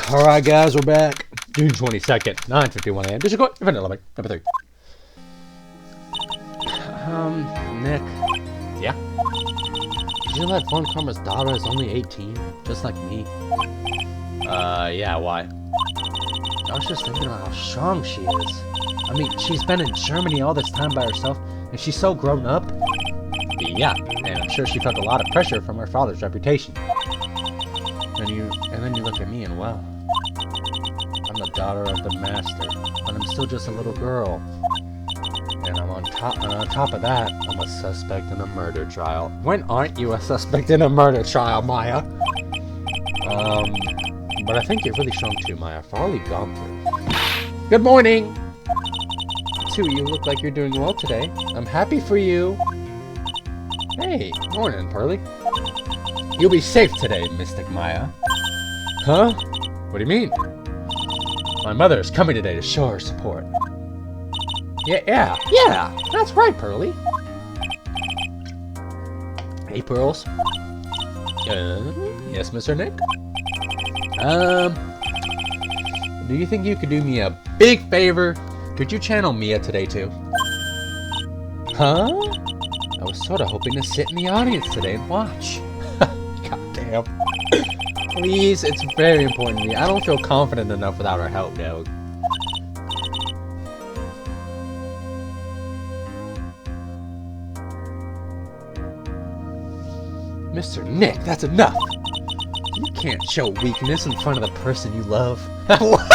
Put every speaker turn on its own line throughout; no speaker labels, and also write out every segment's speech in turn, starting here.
Alright guys, we're back. June 22nd, 9:51 a.m. District Court, Defendant Lubbock, number 3. Nick. Yeah? Did you know that Vaughn Karma's daughter is only 18? Just like me. Yeah, why? I was just thinking about how strong she is. I mean, she's been in Germany all this time by herself, and she's so grown up. Yeah, and I'm sure she felt a lot of pressure from her father's reputation. And then you look at me and well, I'm the daughter of the master, but I'm still just a little girl. And on top of that, I'm a suspect in a murder trial. When aren't you a suspect in a murder trial, Maya? But I think you're really strong too, Maya, for all you've gone through. Good morning! Too, you look like you're doing well today. I'm happy for you. Hey, morning, Pearly. You'll be safe today, Mystic Maya. Huh? What do you mean? My mother is coming today to show her support. Yeah, that's right, Pearly. Hey, Pearls. Yes, Mr. Nick? Do you think you could do me a big favor? Could you channel Mia today, too? Huh? I was sort of hoping to sit in the audience today and watch. God damn. Please, it's very important to me. I don't feel confident enough without her help, dog. Mr. Nick, that's enough! You can't show weakness in front of the person you love. What?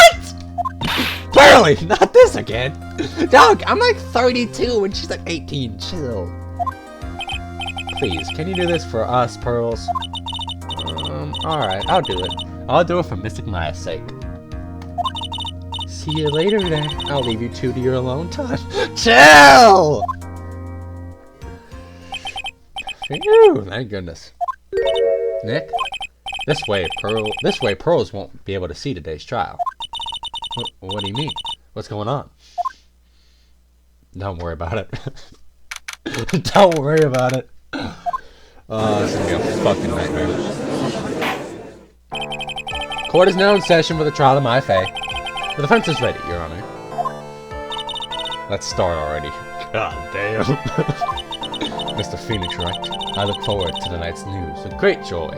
Barely! Not this again! Dog, I'm like 32 and she's like 18. Chill. Please, can you do this for us, Pearls? Alright, I'll do it. I'll do it for Mystic Maya's sake. See you later then. I'll leave you two to your alone time. Chill! Phew, thank goodness. Nick? This way, Pearls won't be able to see today's trial. What do you mean? What's going on? Don't worry about it. Don't worry about it. Oh, this is gonna be a fucking nightmare. Court is now in session for the trial of Maya Fey. The defense is ready, Your Honor. Let's start already. God damn. Mr. Phoenix, Wright. I look forward to tonight's news with great joy.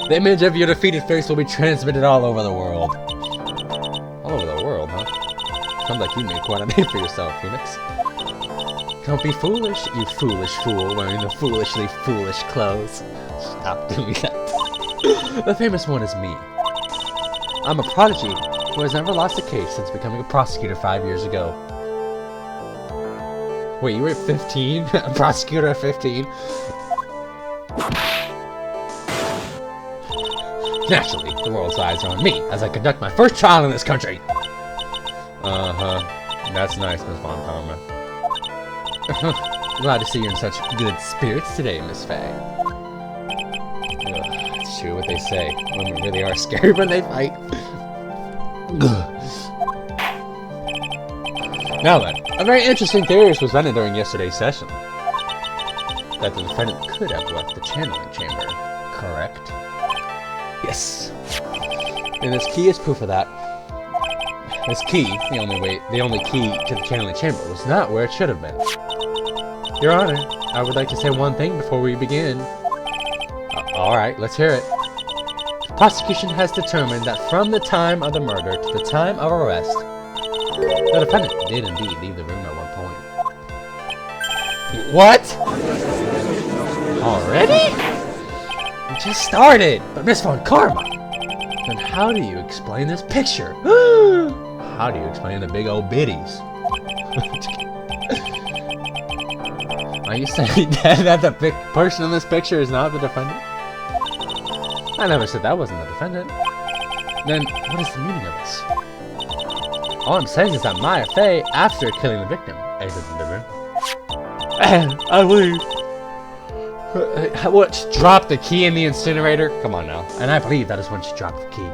The image of your defeated face will be transmitted all over the world. All over the world, huh? Sounds like you made quite a name for yourself, Phoenix. Don't be foolish, you foolish fool wearing the foolishly foolish clothes. Stop doing that. The famous one is me. I'm a prodigy who has never lost a case since becoming a prosecutor 5 years ago. Wait, you were 15? A prosecutor at 15? Naturally, the world's eyes are on me as I conduct my first trial in this country. Uh-huh. That's nice, Miss Von Karma. Glad to see you're in such good spirits today, Miss Faye. It's true what they say. Women really are scary when they fight. Now then, a very interesting theory was presented during yesterday's session. That the defendant could have left the channeling chamber, correct? Yes. And this key is proof of that. This key, the only key to the channeling chamber, was not where it should have been. Your Honor, I would like to say one thing before we begin. Alright, let's hear it. The prosecution has determined that from the time of the murder to the time of arrest, the defendant did indeed leave the room at one point. What? Already? We just started! But Miss Von Karma! Then how do you explain this picture? How do you explain the big old biddies? Are you saying that the big person in this picture is not the defendant? I never said that wasn't the defendant. Then, what is the meaning of this? All I'm saying is that Maya Fey, after killing the victim, exited the room. I leave. What? She dropped the key in the incinerator? Come on now. And I believe that is when she dropped the key.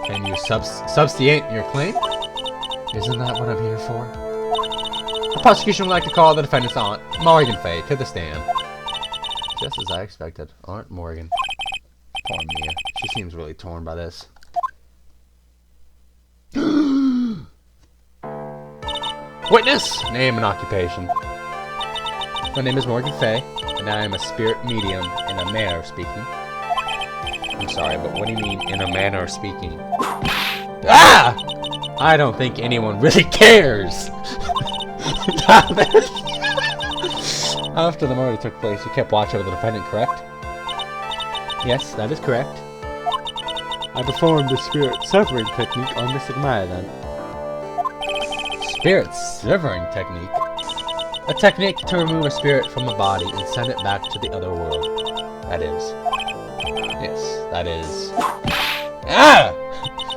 Can you substantiate your claim? Isn't that what I'm here for? The prosecution would like to call the defendant's aunt, Morgan Fey, to the stand. Just as I expected. Aunt Morgan. Poor Mia. She seems really torn by this. Witness! Name and occupation. My name is Morgan Fay, and I am a spirit medium in a manner of speaking. I'm sorry, but what do you mean, in a manner of speaking? Ah! I don't think anyone really cares! After the murder took place, you kept watch over the defendant, correct? Yes, that is correct. I performed the spirit severing technique on Mystic Maya then. Spirit severing technique? A technique to remove a spirit from a body and send it back to the other world. That is. Yes, that is. Ah!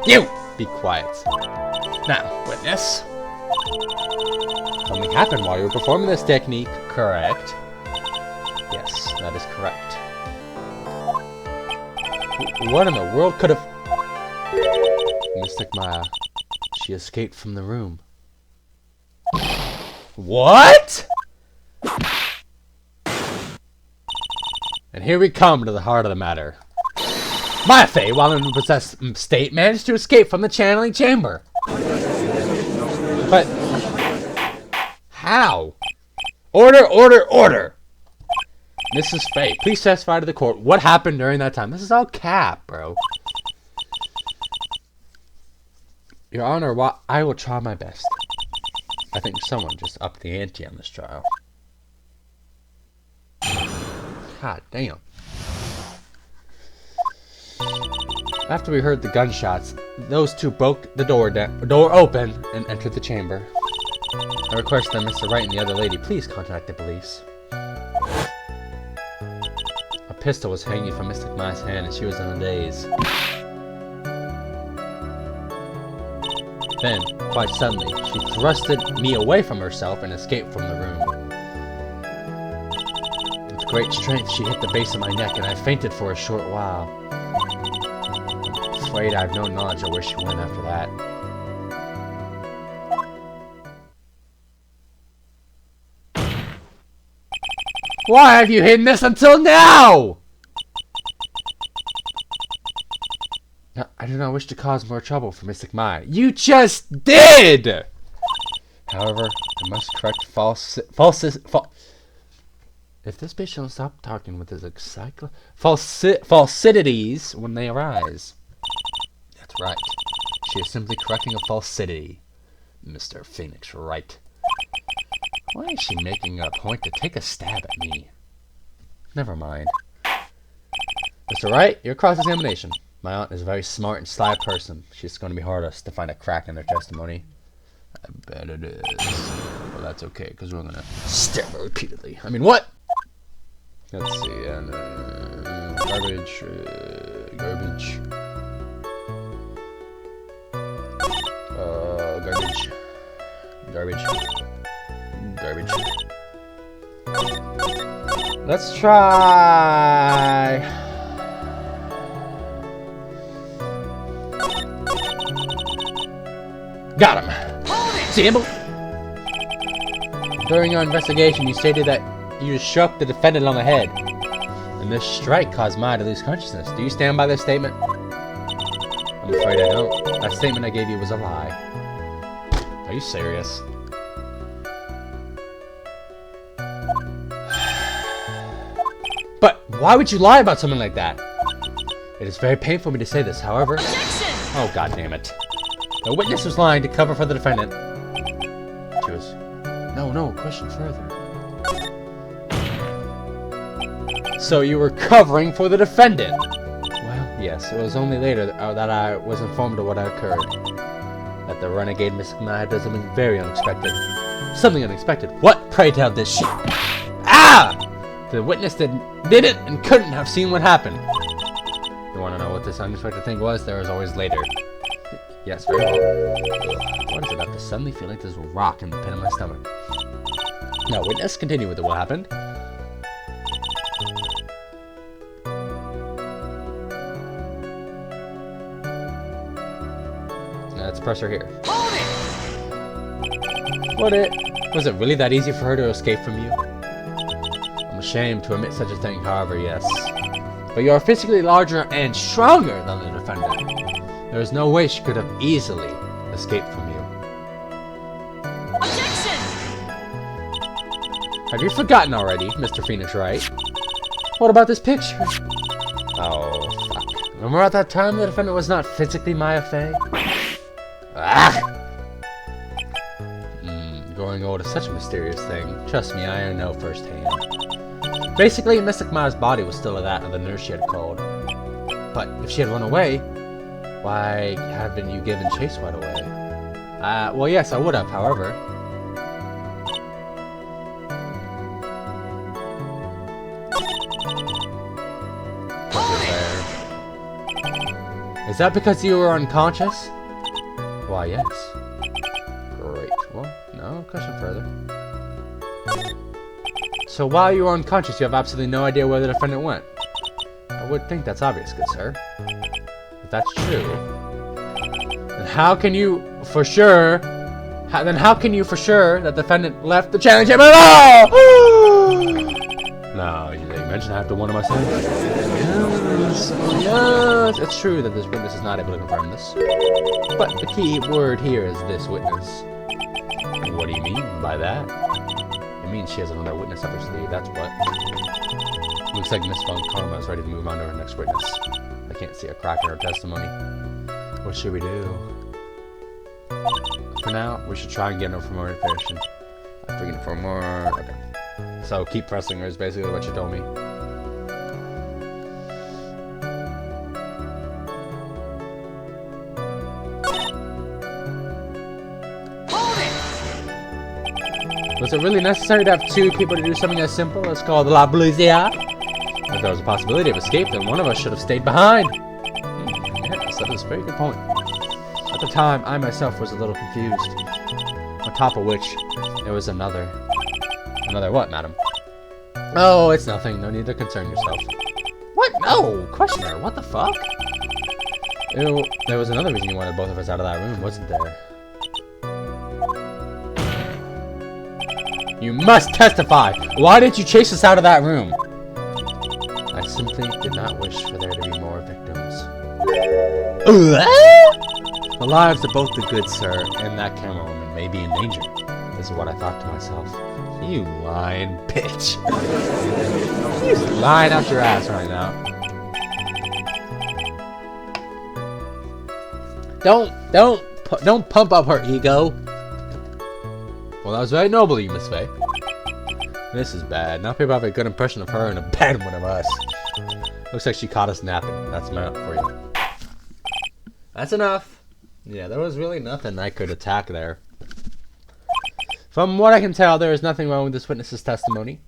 You! Be quiet. Now, witness. Something happened while you were performing this technique, correct? Yes, that is correct. What in the world could have... Mystic Maya. She escaped from the room. What? And here we come to the heart of the matter. Maya Fey, while in a possessed state, managed to escape from the channeling chamber. But... how? Order, order, order! Mrs. Fay, please testify to the court what happened during that time. This is all cap, bro. Your Honor, I will try my best. I think someone just upped the ante on this trial. God damn. After we heard the gunshots, those two broke the door open and entered the chamber. I request that Mr. Wright and the other lady please contact the police. A pistol was hanging from Mystic Maya's hand and she was in a daze. Then, quite suddenly, she thrusted me away from herself and escaped from the room. With great strength, she hit the base of my neck and I fainted for a short while. I'm afraid I have no knowledge of where she went after that. Why have you hidden this until now? I do not wish to cause more trouble for Mystic Maya. You just did! However, I must correct if this bitch don't stop talking with his falsities when they arise. That's right. She is simply correcting a falsity. Mr. Phoenix Wright. Why is she making a point to take a stab at me? Never mind. Mr. Wright, your cross-examination. My aunt is a very smart and sly person. She's going to be hard-us to find a crack in their testimony. I bet it is. Well, that's okay, because we're going to stab her repeatedly. I mean, what? Let's see. Garbage. Garbage. Garbage. Garbage. Let's try... Got him! Sample! During your investigation, you stated that you struck the defendant on the head. And this strike caused Maya to lose consciousness. Do you stand by this statement? I'm afraid I don't. That statement I gave you was a lie. Are you serious? But why would you lie about something like that? It is very painful for me to say this, however... Objection! Oh, god damn it. The witness was lying to cover for the defendant. She was... No, question further. So you were covering for the defendant? Well, yes, it was only later that I was informed of what had occurred. That the renegade Mystic Maya did something very unexpected. Something unexpected? What? Pray tell this shit. Ah! The witness didn't and couldn't have seen what happened. You want to know what this unexpected thing was? There was always later. Yes, very well. What is it about to suddenly feel like there's a rock in the pit of my stomach? Now, witness, continue with what happened. Let's press her here. What was it really that easy for her to escape from you? I'm ashamed to admit such a thing, however, yes. but you are physically larger and stronger than the defendant. There is no way she could have easily escaped from you.
Objection!
Have you forgotten already, Mr. Phoenix Wright? What about this picture? Oh, fuck. Remember at that time the defendant was not physically Maya Fey? Ah! Growing old is such a mysterious thing. Trust me, I know firsthand. Basically, Mystic Maya's body was still that of the nurse she had called. But if she had run away, why haven't you given chase right away? Well, yes, I would have, however. Is that because you were unconscious? Why, yes. Great. Well, no, question further. So while you were unconscious, you have absolutely no idea where the defendant went? I would think that's obvious, good sir. If that's true, then how can you for sure that the defendant left the challenge chamber at all? No, you mentioned after one of my sins. Yes, it's true that this witness is not able to confirm this. But the key word here is this witness. What do you mean by that? It means she has another witness up her sleeve, that's what. Looks like Miss Von Karma is ready to move on to her next witness. I can't see a crack in her testimony. What should we do? For now, we should try and get her for more information. After getting for more... Okay. So keep pressing her is basically what you told me. Was it really necessary to have two people to do something as simple as call the La Blizia? If there was a possibility of escape, then one of us should have stayed behind. Yes, that is a very good point. At the time, I myself was a little confused. On top of which, there was another. Another what, madam? Oh, it's nothing. No need to concern yourself. What? No! Questioner, what the fuck? Ew, there was another reason you wanted both of us out of that room, wasn't there? You must testify! Why did you chase us out of that room? I simply did not wish for there to be more victims. The lives of both the good sir and that camera woman may be in danger. This is what I thought to myself. You lying bitch. He's lying out your ass right now. Don't pump up her ego. Well, that was very noble of you, Miss Faye. This is bad. Now people have a good impression of her and a bad one of us. Looks like she caught us napping. That's my for you. That's enough. Yeah, there was really nothing I could attack there. From what I can tell, there is nothing wrong with this witness's testimony.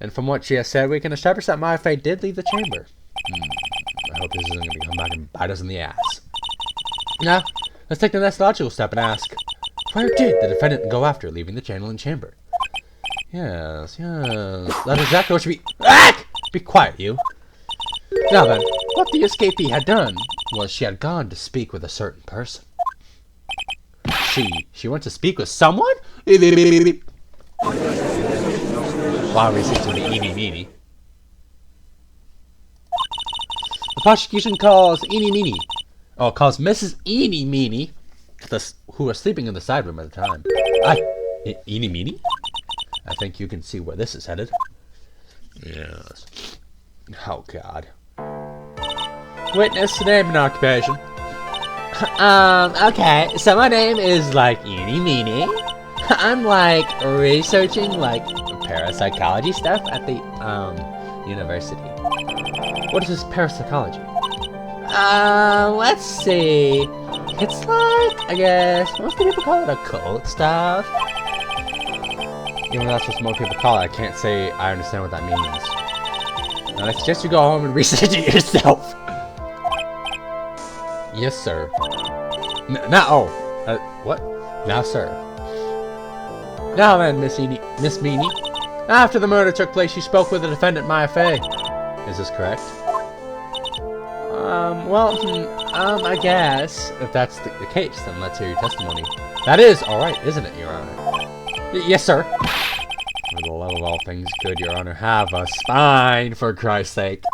And from what she has said, we can establish that Maya Fey did leave the chamber. I hope this isn't going to come back and bite us in the ass. Now, let's take the next logical step and ask, where did the defendant go after leaving the channel and chamber? Yes. That's exactly what should be... Ah! Be quiet, you. Now then, what the escapee had done was she had gone to speak with a certain person. She went to speak with someone? Wow, we seem to be eeny meeny. The prosecution calls calls Mrs. Eeny Meeny, who was sleeping in the side room at the time. Eeny Meeny? I think you can see where this is headed. Yes. Oh, God. Witness, name and occupation. Okay, so my name is, Eeny Meeny. I'm, researching, parapsychology stuff at the, university. What is this parapsychology? Let's see. It's I guess, most people call it occult stuff. Even though that's what most people call it, I can't say I understand what that means. Now, I suggest you go home and research it yourself. Yes, sir. What? Now, sir. Now then, Miss Meany. After the murder took place, you spoke with the defendant, Maya Fey. Is this correct? I guess, if that's the case, then let's hear your testimony. That is alright, isn't it, Your Honor? Yes, sir. For the love of all things good, Your Honor, have a spine, for Christ's sake.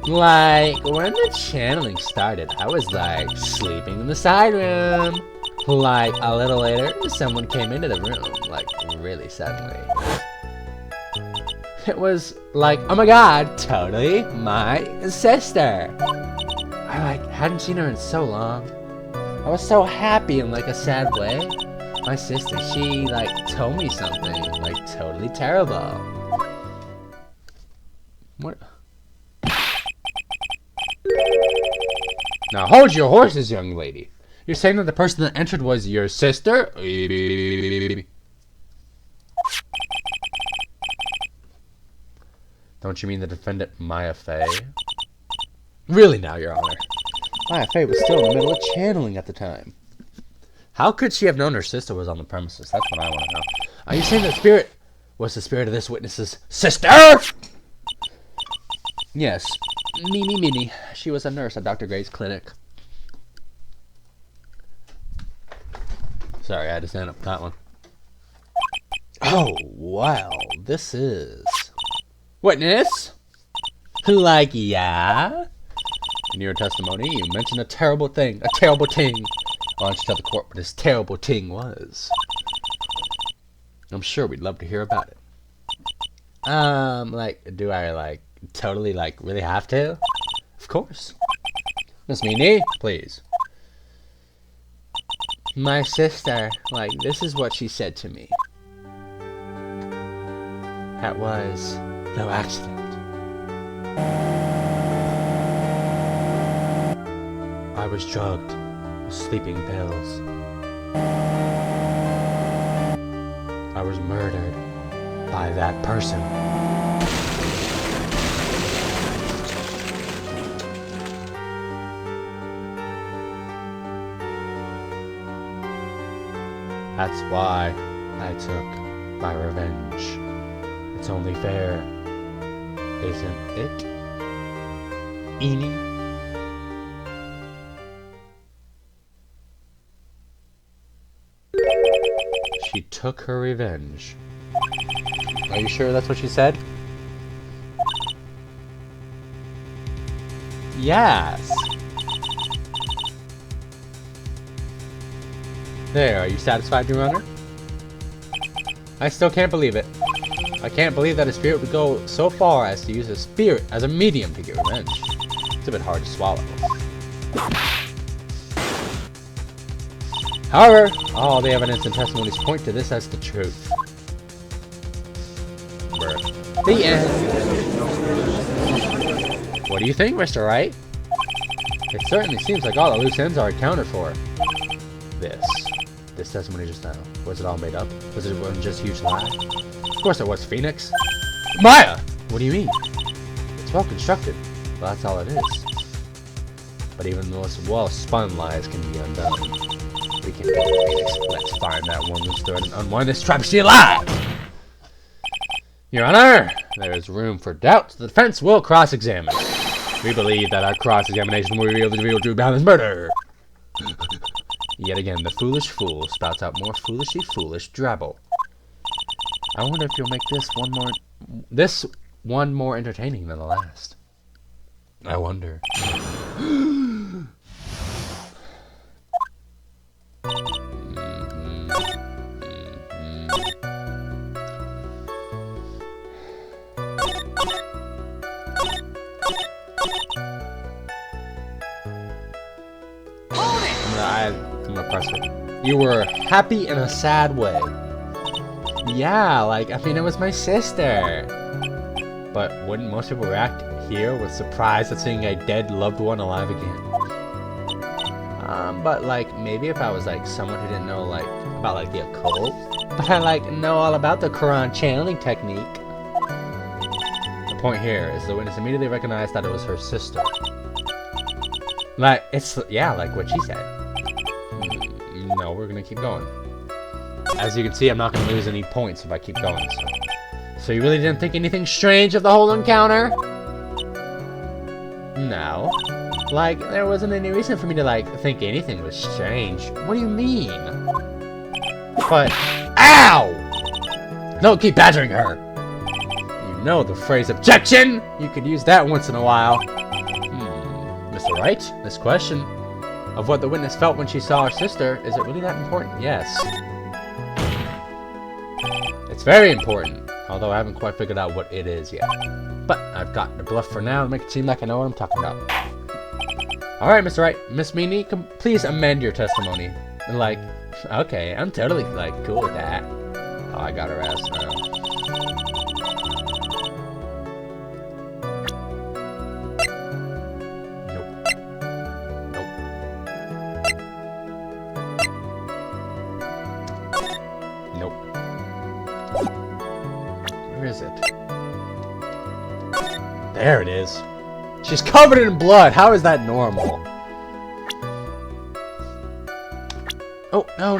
Like, when the channeling started, I was like sleeping in the side room. Like, a little later, someone came into the room, like, really suddenly. It was like, oh my god, totally my sister. I like hadn't seen her in so long. I was so happy in like a sad way. My sister, she like told me something like totally terrible. What? Now hold your horses, young lady. You're saying that the person that entered was your sister? Don't you mean the defendant Maya Fey? Really now, Your Honor. Maya Fey was still in the middle of channeling at the time. How could she have known her sister was on the premises? That's what I want to know. Are you saying the spirit was the spirit of this witness's sister? Yes. Mini. She was a nurse at Dr. Gray's clinic. Sorry, I had to stand up for that one. Oh, wow. This is... Witness? Like, yeah? In your testimony, you mentioned a terrible thing. A terrible ting. Why don't you tell the court what this terrible ting was? I'm sure we'd love to hear about it. Like, do I, like, totally, like, really have to? Of course. Miss Meany, please. My sister, like, this is what she said to me. That was no accident. I was drugged with sleeping pills. I was murdered by that person. That's why I took my revenge. It's only fair, isn't it? Eenie? She took her revenge. Are you sure that's what she said? Yes. There, are you satisfied, Your Honor? I still can't believe it. I can't believe that a spirit would go so far as to use a spirit as a medium to get revenge. It's a bit hard to swallow. However, all the evidence and testimonies point to this as the truth. The end. What do you think, Mr. Wright? It certainly seems like all the loose ends are accounted for. This testimony just now. Was it all made up? Was it one just huge lie? Of course it was, Phoenix. Maya! What do you mean? It's well constructed. Well, that's all it is. But even the most well-spun lies can be undone. We can do it, Phoenix. Let's find that one loose thread and unwind this travesty alive! Your Honor, there is room for doubt. The defense will cross-examine. We believe that our cross-examination will reveal the real truth behind this murder. Yet again, the foolish fool spouts out more foolishly foolish drabble. I wonder if you'll make this one more entertaining than the last. I wonder. I'm gonna press it. You were happy in a sad way. Yeah, like, I mean, it was my sister. But wouldn't most people react here with surprise at seeing a dead loved one alive again? But like, maybe if I was like someone who didn't know like about like the occult, but I like know all about the Quran channeling technique. The point here is the witness immediately recognized that it was her sister. Like, it's, yeah, like what she said. No, we're gonna keep going. As you can see, I'm not gonna lose any points if I keep going, so you really didn't think anything strange of the whole encounter? No. Like, there wasn't any reason for me to, like, think anything was strange. What do you mean? But, ow! Don't keep badgering her! You know the phrase objection! You could use that once in a while. Right? This question of what the witness felt when she saw her sister, is it really that important? Yes. It's very important, although I haven't quite figured out what it is yet. But I've got the bluff for now to make it seem like I know what I'm talking about. Alright, Mr. Wright. Miss Meanie, please amend your testimony. Like, okay, I'm totally, like, cool with that. Oh, I got her ass now. Where is it? There it is. She's covered in blood. How is that normal? Oh, no.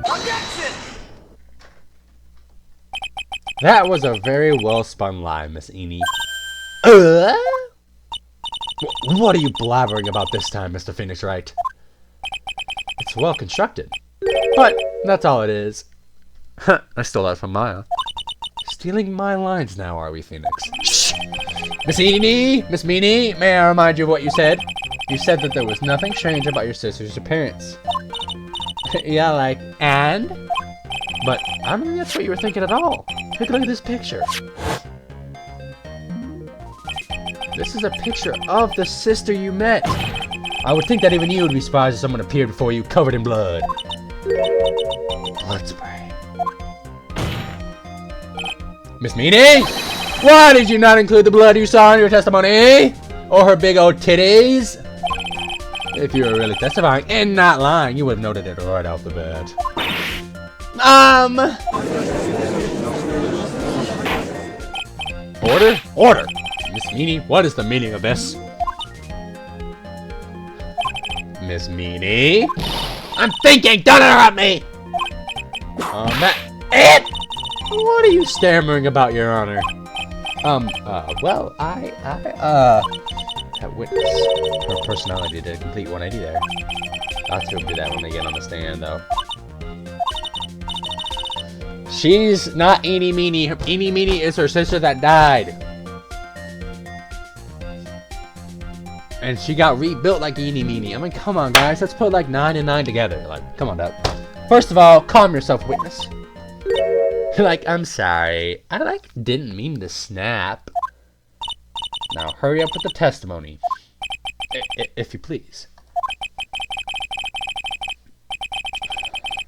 Objection! That was a very well spun lie, Miss Eenie. What are you blabbering about this time, Mr. Phoenix Wright? It's well constructed. But that's all it is. I stole that from Maya. Stealing my lines now, are we, Phoenix? Shh! Miss Meanie, may I remind you of what you said? You said that there was nothing strange about your sister's appearance. Yeah, like, and? But I don't think that's what you were thinking at all. Take a look at this picture. This is a picture of the sister you met. I would think that even you would be surprised if someone appeared before you covered in blood. Blood spray. Miss Meanie? Why did you not include the blood you saw in your testimony? Or her big old titties? If you were really testifying and not lying, you would have noted it right off the bat. Order? Order! Miss Meanie, what is the meaning of this? Miss Meanie? I'm thinking! Don't interrupt me! What are you stammering about, Your Honor? Well, that witness, her personality did a complete 180 there. Lots of people do that when they get on the stand, though. She's not Eenie Meanie. Eenie Meanie is her sister that died. And she got rebuilt like Eenie Meanie. I mean, come on, guys. Let's put, like, 9 and 9 together. Like, come on, Doug. First of all, calm yourself, witness. Like, I'm sorry. I, like, didn't mean to snap. Now, hurry up with the testimony. If you please.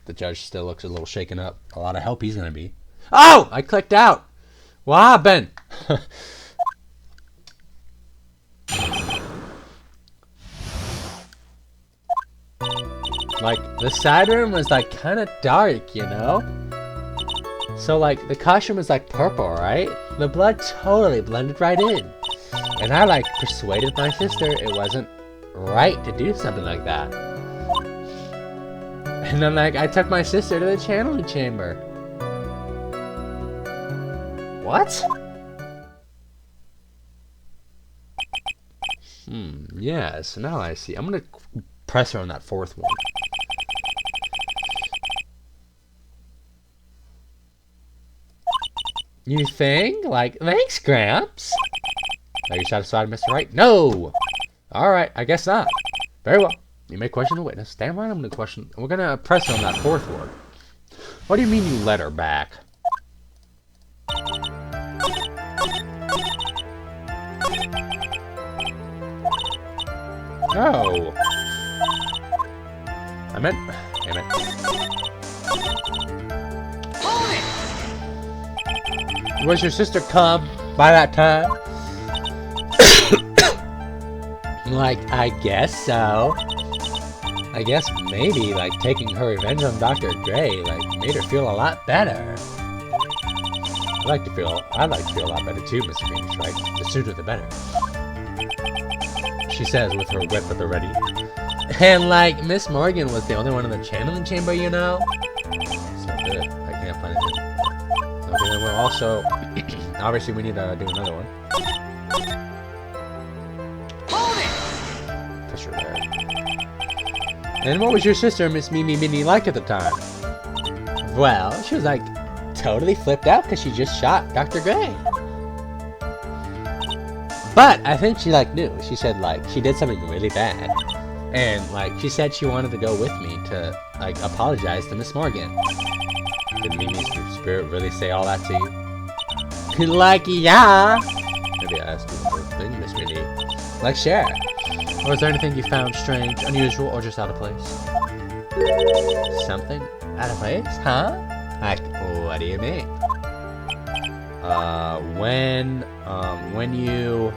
The judge still looks a little shaken up. A lot of help he's gonna be. Oh! I clicked out! What happened? Like, the side room was, like, kind of dark, you know? So, like, the costume was, like, purple, right? The blood totally blended right in. And I, like, persuaded my sister it wasn't right to do something like that. And then, like, I took my sister to the channeling chamber. What? Yeah, so now I see. I'm gonna press her on that fourth one. You think? Like, thanks, Gramps. Are you satisfied, Mr. Wright? No! Alright, I guess not. Very well. You may question the witness. Damn right I'm gonna question. We're gonna press on that fourth one. What do you mean you let her back? Oh. I meant... Damn it. Was your sister come by that time? Like, I guess so. I guess maybe, like, taking her revenge on Dr. Gray, like, made her feel a lot better. I'd like to feel a lot better too, Mr. Phoenix, right? The sooner the better. She says with her whip at the ready. And, like, Miss Morgan was the only one in the channeling chamber, you know? It's not good. I can't find it. Okay, then we're also... obviously, we need to do another one. Fisher there. And what was your sister, Miss Mimi Minnie, like at the time? Well, she was, like, totally flipped out because she just shot Dr. Gray. But I think she like knew. She said like she did something really bad, and like she said she wanted to go with me to like apologize to Miss Morgan. Did Mimi's spirit really say all that to you? Like, yeah. Maybe I asked you the whole thing, Miss Minnie. Like, share. Or is there anything you found strange, unusual, or just out of place? Something out of place, huh? Like, what do you mean? When you...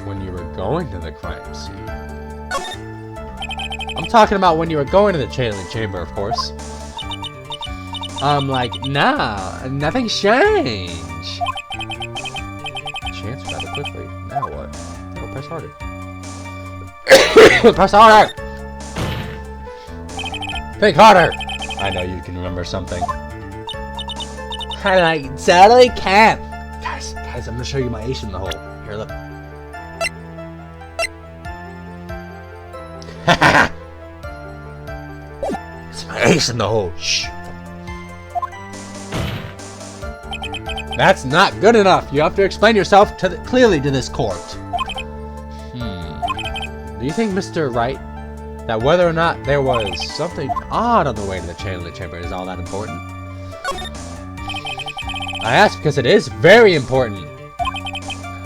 when you were going to the crime scene. I'm talking about when you were going to the channeling chamber, of course. Like, nah, nothing's changed. She answered rather quickly. Now what? Oh, press harder. Press harder! Think harder! I know you can remember something. I like totally can. Guys, I'm gonna show you my ace in the hole. Here, look. It's my ace in the hole. Shh. That's not good enough. You have to explain yourself clearly to this court. Do you think, Mr. Wright, that whether or not there was something odd on the way to the channeling chamber is all that important? I ask because it is very important.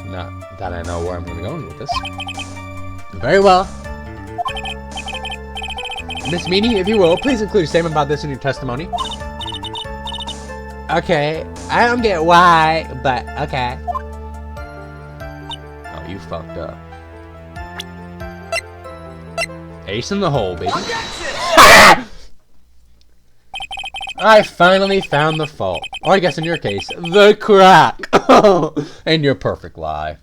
Not that I know where I'm going to go with this. Very well. Miss Meanie, if you will, please include a statement about this in your testimony. Okay, I don't get why, but okay. Oh, you fucked up. Ace in the hole, baby. I finally found the fault. Or I guess in your case, the crack. And your perfect lie.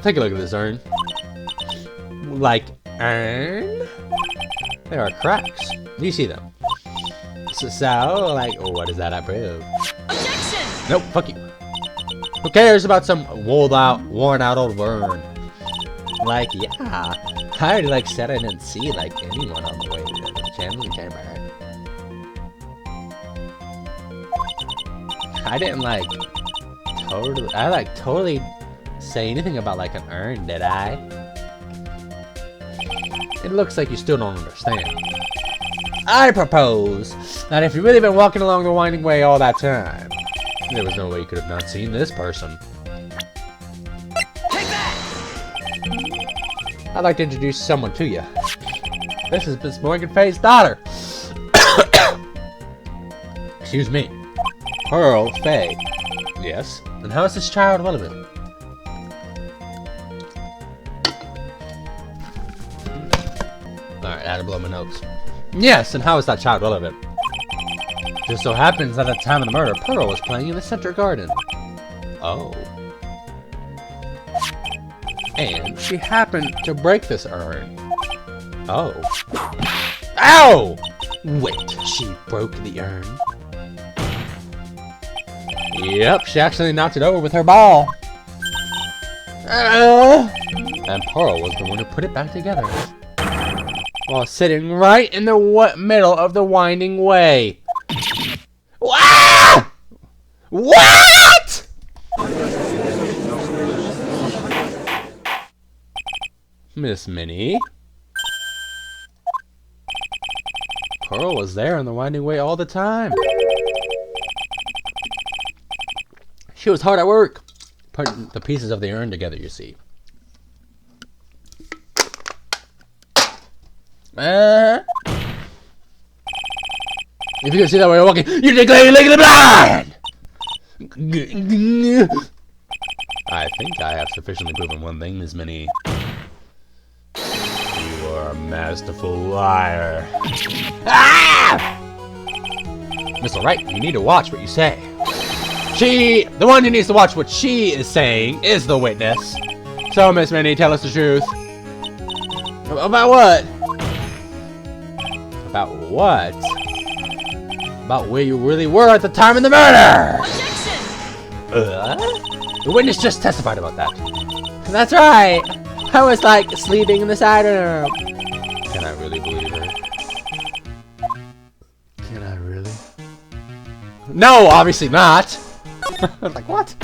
Take a look at this urn. Like, urn? There are cracks. Do you see them? So like, what does that prove? Objection! Nope, fuck you. Who cares about some worn out old urn? Like, yeah. I already like said I didn't see like anyone on the way to the channeling chamber. I didn't like totally say anything about like an urn, did I? It looks like you still don't understand. I propose that if you've really been walking along the winding way all that time, there was no way you could have not seen this person. Take that! I'd like to introduce someone to you. This is Miss Morgan Faye's daughter. Excuse me. Pearl Faye. Yes? And how is this child relevant? Alright, I had to blow my nose. Yes, and how is that child relevant? Just so happens that at the time of the murder, Pearl was playing in the center garden. Oh. And she happened to break this urn. Oh. Ow! Wait, she broke the urn? Yep, she actually knocked it over with her ball. And Pearl was the one who put it back together. While sitting right in the middle of the winding way. Ah! What? Miss Minnie? Pearl was there in the winding way all the time. She was hard at work, putting the pieces of the urn together, you see. If you can see that way you're walking, you declare you're legally blind! I think I have sufficiently proven one thing, Miss Minnie. You are a masterful liar. Ah! Mr. Wright, you need to watch what you say. The one who needs to watch what she is saying is the witness. So, Miss Minnie, tell us the truth. About what? About what? About where you really were at the time of the murder! Objection! The witness just testified about that. That's right. I was like sleeping in the side room. Can I really believe her? Can I really? No, obviously not. Like what?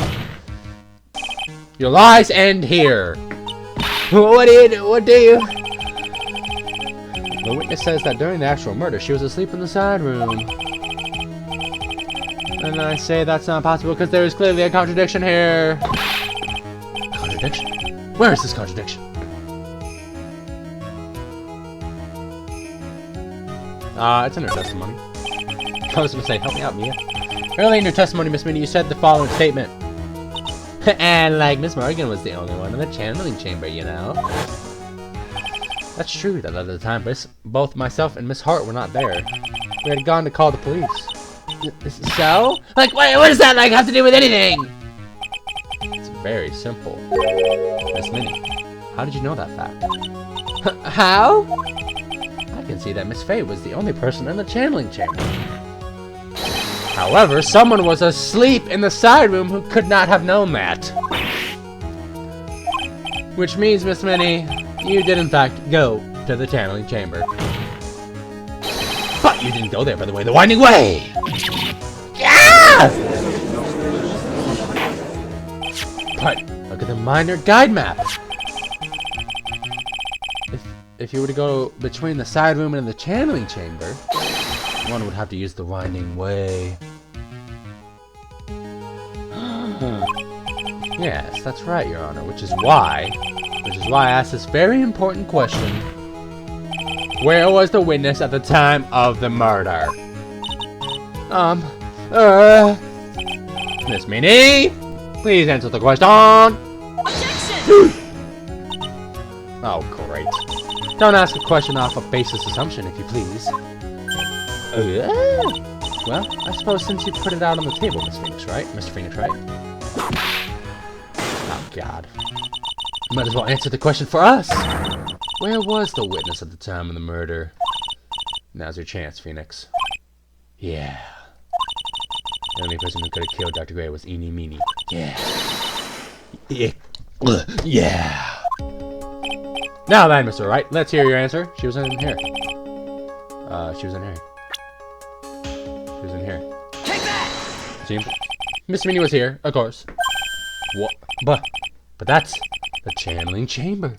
Your lies end here. What do you? The witness says that during the actual murder, she was asleep in the side room. And I say that's not possible because there is clearly a contradiction here. Contradiction? Where is this contradiction? It's in her testimony. I was gonna say, help me out, Mia. Early in your testimony, Miss Minnie, you said the following statement. And like Miss Morgan was the only one in the channeling chamber, you know. That's true, that at the time, both myself and Miss Hart were not there. We had gone to call the police. So? Like, wait, what does that like have to do with anything? It's very simple. Miss Minnie, how did you know that fact? How? I can see that Miss Faye was the only person in the channeling chamber. However, someone was asleep in the side room who could not have known that. Which means, Miss Minnie, you did in fact go to the channeling chamber. But you didn't go there, by the way, the winding way! Yeah! But look at the minor guide map. If you were to go between the side room and the channeling chamber, one would have to use the winding way. Yes, that's right, Your Honor, which is why I asked this very important question. Where was the witness at the time of the murder? Miss Minnie, please answer the question. Objection! Oh, great. Don't ask a question off a baseless assumption, if you please. Well, I suppose since you put it out on the table, Miss Phoenix, right? Mr. Phoenix, right? Oh, God. You might as well answer the question for us. Where was the witness at the time of the murder? Now's your chance, Phoenix. Yeah. The only person who could have killed Dr. Gray was Eenie Meenie. Yeah. Yeah. Now then, Mr. Wright, let's hear your answer. She was in here. She was in here. She was in here. Take that! See? Miss Minnie was here, of course. What? But that's the channeling chamber.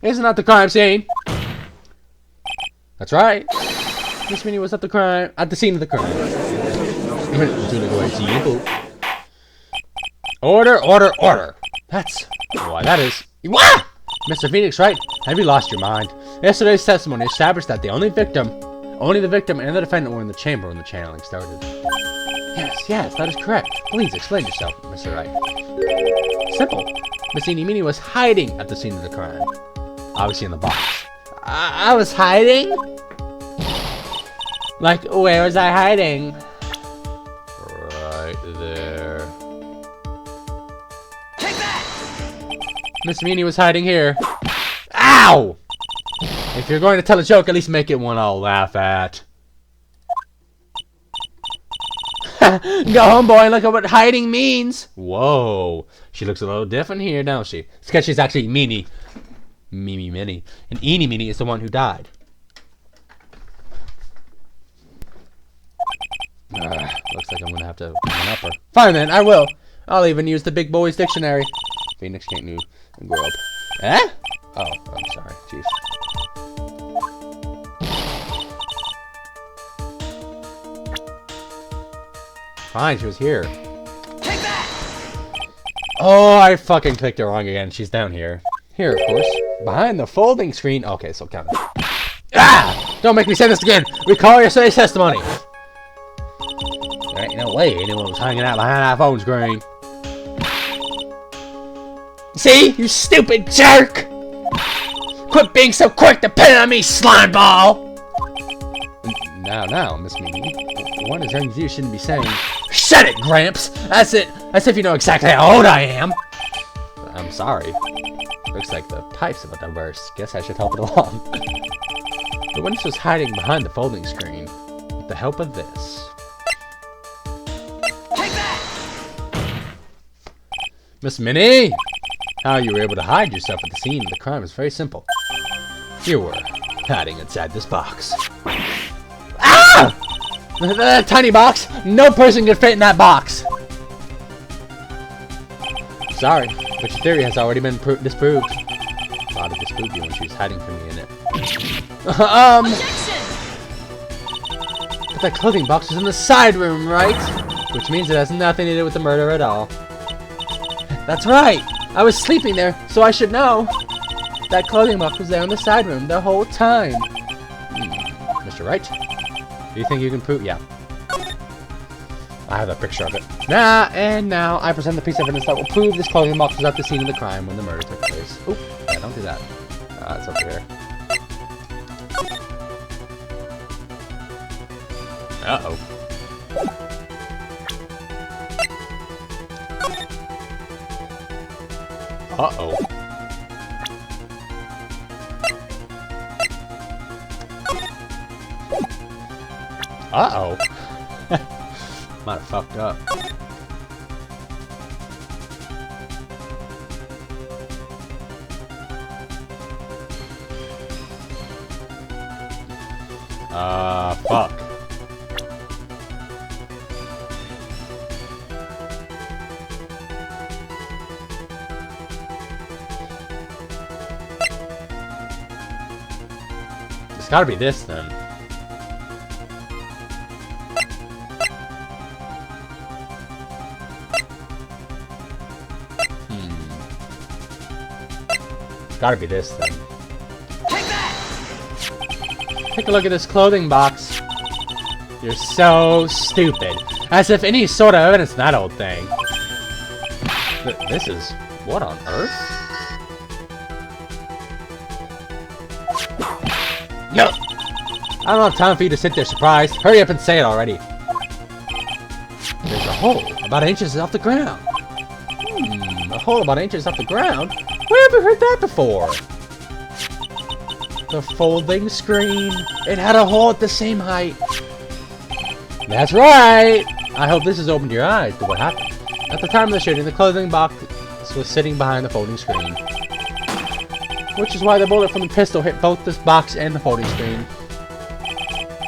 Isn't that the crime scene? That's right. Miss Minnie was at the scene of the crime. Order, order, order. That's why that is. What? Mr. Phoenix, right? Have you lost your mind? Yesterday's testimony established that only the victim and the defendant were in the chamber when the channeling started. Yes, that is correct. Please explain yourself, Mr. Wright. Simple. Miss Eenie Meenie was hiding at the scene of the crime. Obviously in the box. I was hiding? Like, where was I hiding? Right there. Take that! Miss Meenie was hiding here. Ow! If you're going to tell a joke, at least make it one I'll laugh at. Go home, boy, and look at what hiding means. Whoa. She looks a little different here, don't she? It's because she's actually Meenie. Minnie. And Eenie Meenie is the one who died. Looks like I'm going to have to one-up her. Fine, then, I will. I'll even use the big boy's dictionary. Phoenix can't grow up. Eh? Oh, I'm sorry. Jeez. Fine, she was here. Take that! Oh, I fucking clicked it wrong again. She's down here. Here, of course. Behind the folding screen. Okay, so count it. Ah! Don't make me say this again! Recall yesterday's testimony! There ain't no way anyone was hanging out behind that phone screen. See? You stupid jerk! Quit being so quick to pin on me, slime ball! Now, Miss Minnie. One is young you shouldn't be saying. Shut it, Gramps! That's it! As if you know exactly how old I am! I'm sorry. Looks like the pipes of a diverse. Guess I should help it along. The witness was hiding behind the folding screen with the help of this. Take that! Miss Minnie! How you were able to hide yourself at the scene of the crime is very simple. You were hiding inside this box. Ah! That tiny box! No person could fit in that box! Sorry, but your theory has already been disproved. I thought it disproved you when she was hiding from me in it. But that clothing box was in the side room, right? Which means it has nothing to do with the murder at all. That's right! I was sleeping there, so I should know. That clothing box was there in the side room the whole time. Mr. Wright? Do you think you can prove? Yeah. I have a picture of it. And now I present the piece of evidence that will prove this clothing box was at the scene of the crime when the murder took place. Oop, yeah, don't do that. It's over here. Uh-oh. Uh-oh. Uh-oh. Might have fucked up. Fuck. It's gotta be this then. Gotta be this thing. Take a look at this clothing box. You're so stupid. As if any sort of evidence in that old thing. This is... what on earth? No! I don't have time for you to sit there surprised. Hurry up and say it already. There's a hole about inches off the ground. A hole about inches off the ground? Where have you heard that before? The folding screen. It had a hole at the same height. That's right! I hope this has opened your eyes to what happened. At the time of the shooting, the clothing box was sitting behind the folding screen. Which is why the bullet from the pistol hit both this box and the folding screen.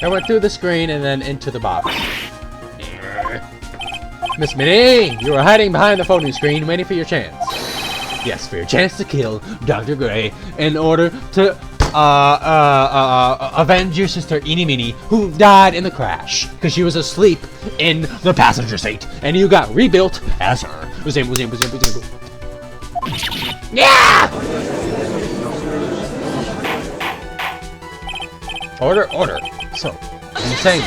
It went through the screen and then into the box. Miss Minnie! You were hiding behind the folding screen waiting for your chance. Yes, for your chance to kill Dr. Gray in order to avenge your sister Eenie Meenie, who died in the crash because she was asleep in the passenger seat, and you got rebuilt as her. Yeah! Order. So, I'm saying.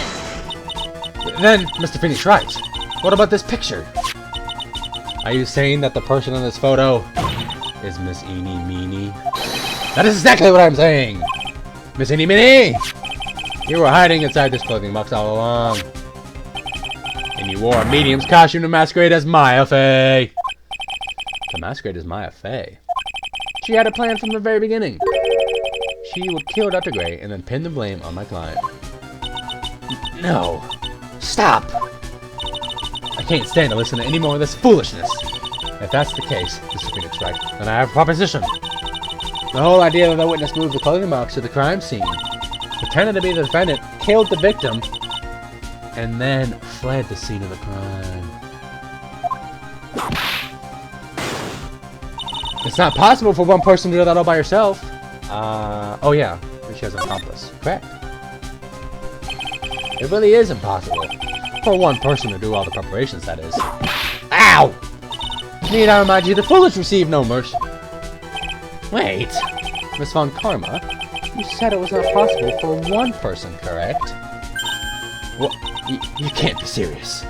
Then, Mr. Phoenix Wright, what about this picture? Are you saying that the person in this photo is Miss Eenie Meenie? That is exactly what I'm saying! Miss Eenie Meenie! You were hiding inside this clothing box all along. And you wore a medium's costume to masquerade as Maya Fey. To masquerade as Maya Fey? She had a plan from the very beginning. She would kill Dr. Gray and then pin the blame on my client. No. Stop! I can't stand to listen to any more of this foolishness. If that's the case, Mr. Phoenix Wright, then I have a proposition. The whole idea that the witness moved the clothing box to the crime scene, pretended to be the defendant, killed the victim, and then fled the scene of the crime. It's not possible for one person to do that all by herself. Oh yeah, she has an accomplice. Correct. It really is impossible. For one person to do all the preparations, that is. Ow! Need I remind you, the foolish receive no mercy. Wait, Miss Von Karma, you said it was not possible for one person, correct? Well, you can't be serious.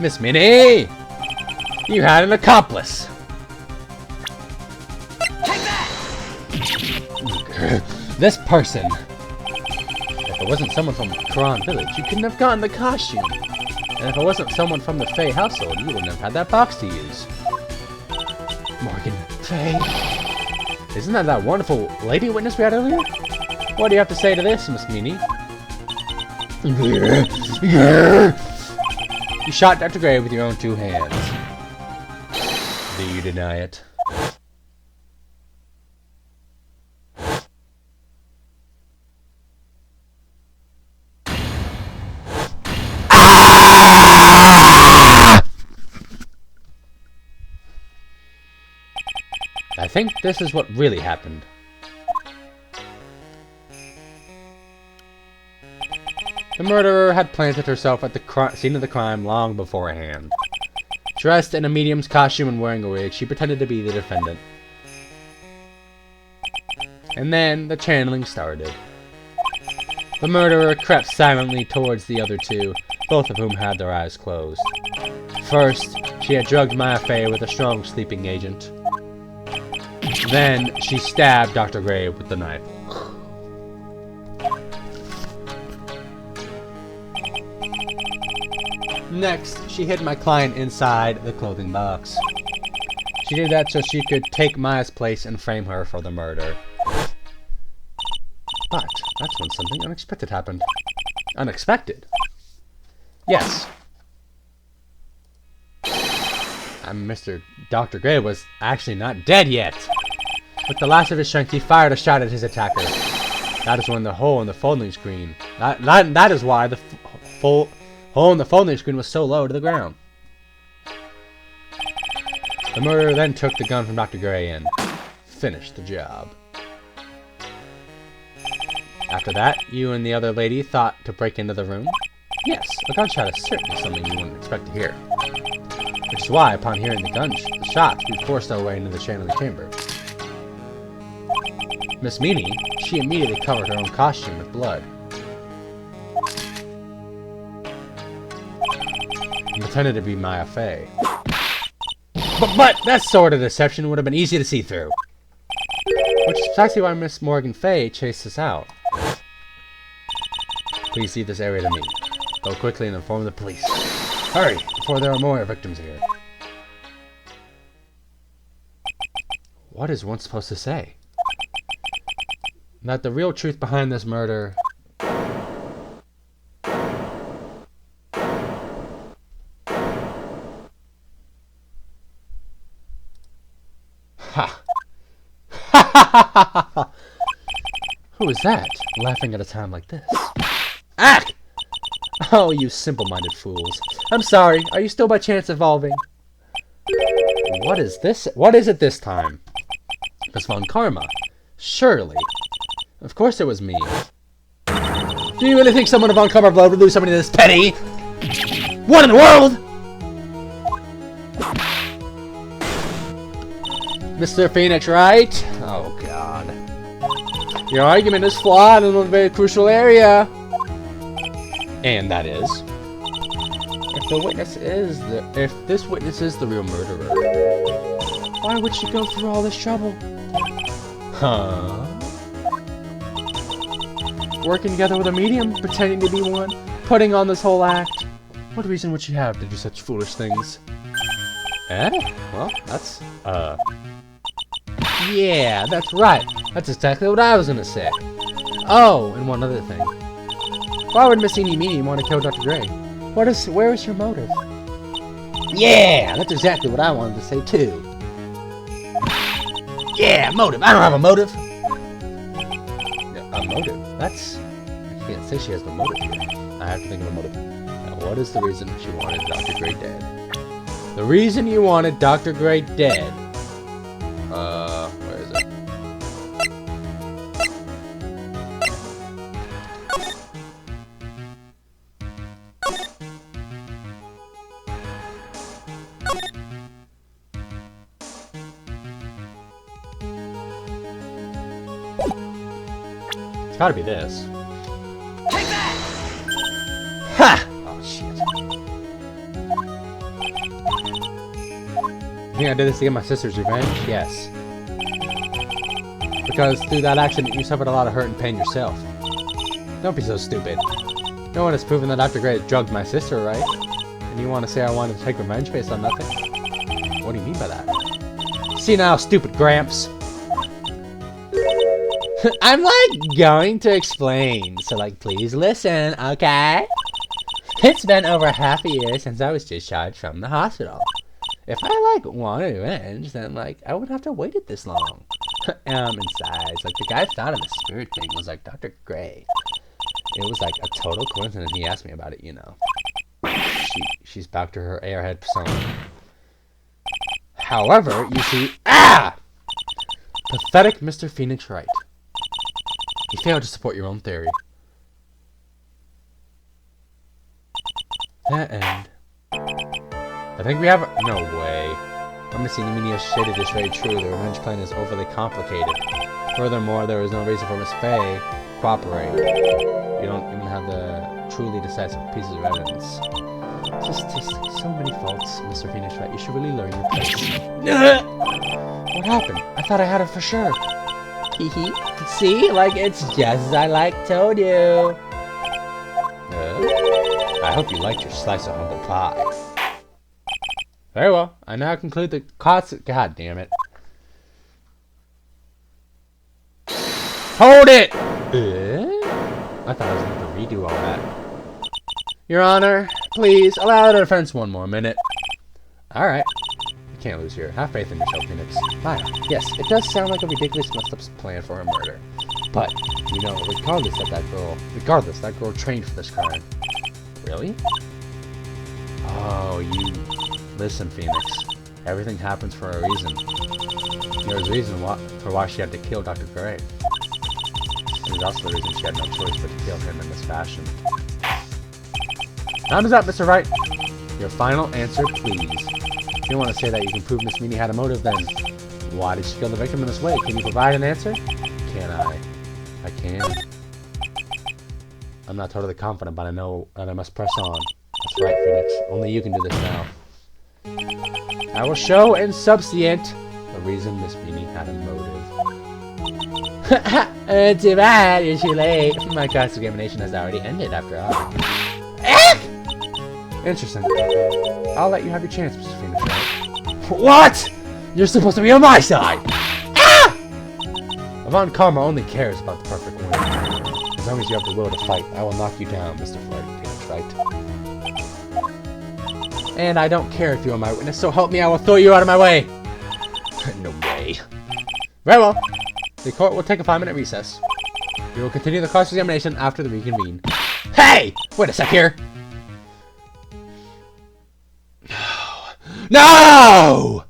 Miss Minnie! You had an accomplice! Take that! This person! If it wasn't someone from Karan Village, you couldn't have gotten the costume. And if it wasn't someone from the Fey household, you wouldn't have had that box to use. Morgan Fey? Isn't that wonderful lady witness we had earlier? What do you have to say to this, Miss Meanie? You shot Dr. Gray with your own 2 hands. Do you deny it? I think this is what really happened. The murderer had planted herself at the scene of the crime long beforehand. Dressed in a medium's costume and wearing a wig, she pretended to be the defendant. And then the channeling started. The murderer crept silently towards the other 2, both of whom had their eyes closed. First, she had drugged Maya Fey with a strong sleeping agent. Then, she stabbed Dr. Gray with the knife. Next, she hid my client inside the clothing box. She did that so she could take Maya's place and frame her for the murder. But, that's when something unexpected happened. Unexpected? Yes. Mr. Dr. Gray was actually not dead yet. With the last of his strength, he fired a shot at his attacker. That is when the hole in the folding screen... That is why the hole in the folding screen was so low to the ground. The murderer then took the gun from Dr. Gray and finished the job. After that, you and the other lady thought to break into the room? Yes, a gunshot is certainly something you wouldn't expect to hear. Which is why, upon hearing the shots, we forced our way into the channeling chamber. Miss Meany, she immediately covered her own costume with blood. And pretended to be Maya Fey. But that sort of deception would have been easy to see through. Which is precisely why Miss Morgan Fey chased us out. Please leave this area to me. Go quickly and inform the police. Hurry, before there are more victims here. What is one supposed to say? That the real truth behind this murder... Ha! Who is that, laughing at a time like this? Ah! Oh, you simple-minded fools. I'm sorry, are you still by chance evolving? What is this? What is it this time? Miss Von Karma. Surely. Of course it was me. Do you really think someone of Von Karma blood would lose somebody this petty? What in the world? Mr. Phoenix, right? Oh, God. Your argument is flawed in a very crucial area. And that is... If this witness is the real murderer, why would she go through all this trouble? Huh? Working together with a medium, pretending to be one, putting on this whole act. What reason would she have to do such foolish things? Eh? Well, that's, yeah, that's right. That's exactly what I was gonna say. Oh, and one other thing. Why would Miss Eenie Meenie want to kill Dr. Gray? Where is your motive? Yeah, that's exactly what I wanted to say too. Yeah, motive. I don't have a motive. A motive? That's... I can't say she has the motive here. I have to think of a motive. Now, what is the reason she wanted Dr. Gray dead? The reason you wanted Dr. Gray dead... where is it? It's gotta be this. Take that! Ha! Oh, shit. You think I did this to get my sister's revenge? Yes. Because through that accident, you suffered a lot of hurt and pain yourself. Don't be so stupid. No one has proven that Dr. Gray drugged my sister, right? And you want to say I wanted to take revenge based on nothing? What do you mean by that? See now, stupid Gramps. I'm, like, going to explain, so, like, please listen, okay? It's been over half a year since I was discharged from the hospital. If I, like, wanted revenge, then, like, I wouldn't have to wait it this long. Inside, like, the guy thought of the spirit thing was, like, Dr. Gray. It was, like, a total coincidence he asked me about it, you know. She's back to her airhead persona. However, you see... Pathetic Mr. Phoenix Wright. You failed to support your own theory. That end. I think we have... No way. I'm missing the meaning of shit. It is very true. The revenge plan is overly complicated. Furthermore, there is no reason for Miss Faye to cooperate. You don't even have the truly decisive pieces of evidence. Just so many faults, Mr. Phoenix Wright. You should really learn your place. What happened? I thought I had it for sure. See? Like, it's just as I told you. I hope you liked your slice of humble pie. Very well. I now conclude the cost... God damn it. Hold it! I thought I was going to redo all that. Your Honor, please allow the defense one more minute. Alright. You can't lose here. Have faith in yourself, Phoenix. Fine. Yes, it does sound like a ridiculous messed up plan for a murder. But, you know, regardless, that girl trained for this crime. Really? Oh, you... Listen, Phoenix. Everything happens for a reason. There's a reason for why she had to kill Dr. Gray. There's also the reason she had no choice but to kill him in this fashion. Time is up, Mr. Wright. Your final answer, please. If you want to say that you can prove Miss Meany had a motive, then why did she kill the victim in this way? Can you provide an answer? Can I? I can. I'm not totally confident, but I know that I must press on. That's right, Phoenix. Only you can do this now. I will show and substantiate the reason Miss Meany had a motive. Too bad, you're too late. My cross-examination has already ended after all. Interesting. I'll let you have your chance, Mr. Phoenix. What? You're supposed to be on my side! Avant Karma only cares about the perfect woman. As long as you have the will to fight, I will knock you down, Mr. Phoenix Wright. And I don't care if you are my witness, so help me, I will throw you out of my way! No way. Very well. The court will take a 5-minute recess. We will continue the cross-examination after the reconvene. Hey! Wait a sec here! No!